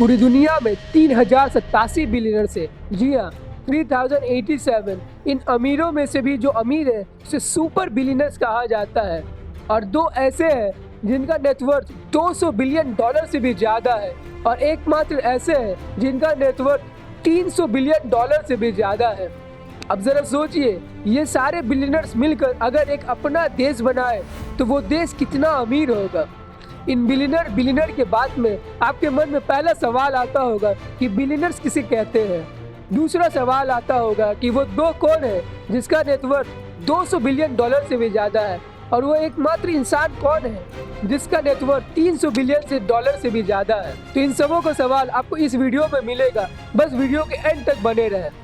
पूरी दुनिया में 3087 बिलियनर्स है। जी हाँ, 3087। इन अमीरों में से भी जो अमीर है उसे सुपर बिलियनर्स कहा जाता है। और दो ऐसे हैं जिनका नेटवर्थ 200 बिलियन डॉलर से भी ज्यादा है, और एकमात्र ऐसे हैं जिनका नेटवर्थ 300 बिलियन डॉलर से भी ज्यादा है। अब जरा सोचिए, ये सारे बिलियनर्स मिलकर अगर एक अपना देश बनाए तो वो देश कितना अमीर होगा। इन बिलियनर के बाद में आपके मन में पहला सवाल आता होगा कि बिलियनर्स किसे कहते हैं। दूसरा सवाल आता होगा कि वो दो कौन है जिसका नेटवर्थ 200 बिलियन डॉलर से भी ज्यादा है, और वो एकमात्र इंसान कौन है जिसका नेटवर्थ 300 बिलियन से डॉलर से भी ज्यादा है। तो इन सबों का सवाल आपको इस वीडियो में मिलेगा, बस वीडियो के एंड तक बने रहे।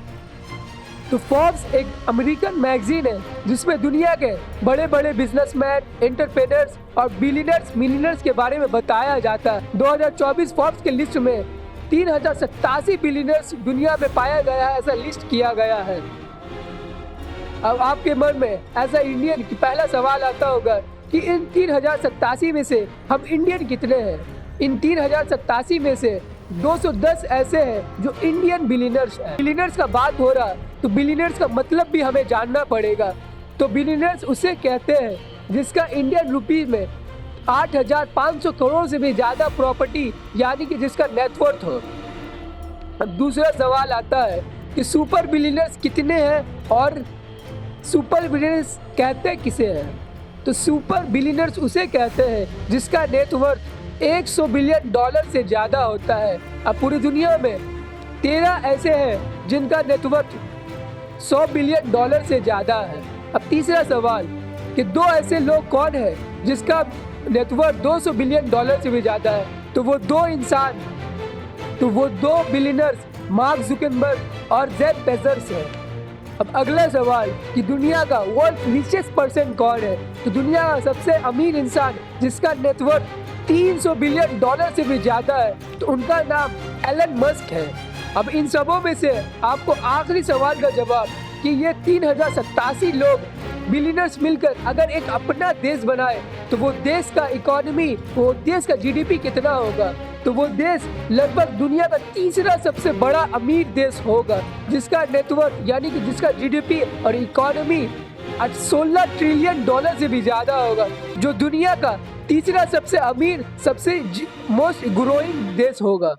तो फोर्ब्स एक अमेरिकन मैगजीन है जिसमें दुनिया के बड़े बड़े बिजनेसमैन, एंटरप्रेन्योर्स और बिलियनर्स, मिलियनर्स के बारे में बताया जाता है। 2024 फोर्ब्स के लिस्ट में 3087 बिलियनर्स दुनिया में पाया गया है, ऐसा लिस्ट किया गया है। अब आपके मन में ऐसा इंडियन की पहला सवाल आता होगा कि इन 3087 में से हम इंडियन कितने हैं। इन 3087 में से 210 ऐसे हैं जो इंडियन बिलियनर्स हैं। बिलियनर्स का बात हो रहा तो बिलियनर्स का मतलब भी हमें जानना पड़ेगा। तो बिलियनर्स उसे कहते हैं जिसका इंडियन रुपी में 8500 करोड़ से भी ज्यादा प्रॉपर्टी, यानी कि जिसका नेटवर्थ हो। अब दूसरा सवाल आता है कि सुपर बिलियनर्स कितने हैं और सुपर बिलियनर्स कहते किसे हैं। तो सुपर बिलियनर्स उसे कहते हैं जिसका नेटवर्थ 100 बिलियन डॉलर से ज्यादा होता है। अब पूरी दुनिया में 13 ऐसे हैं जिनका नेटवर्थ 100 बिलियन डॉलर से ज्यादा है। अब तीसरा सवाल कि दो ऐसे लोग कौन हैं जिसका नेटवर्थ 200 बिलियन डॉलर से भी ज्यादा है। तो वो दो बिलियनर्स मार्क जुकरबर्ग और जेफ बेजोस हैं। अब अगला सवाल कि दुनिया का वर्ल्ड रिचेस्ट पर्सन कौन है। तो दुनिया का सबसे अमीर इंसान जिसका नेटवर्थ 300 बिलियन डॉलर से भी ज्यादा है, तो उनका नाम एलन मस्क है। अब इन सबों में से आपको आखिरी सवाल का जवाब कि ये 3087 लोग बिलियनर्स मिलकर अगर एक अपना देश बनाए तो वो देश का इकोनॉमी, वो देश का जीडीपी कितना होगा। तो वो देश लगभग दुनिया का तीसरा सबसे बड़ा अमीर देश होगा, जिसका नेटवर्थ यानी कि जिसका जीडीपी और इकोनॉमी 16 ट्रिलियन डॉलर से भी ज्यादा होगा, जो दुनिया का तीसरा सबसे अमीर, सबसे मोस्ट ग्रोइंग देश होगा।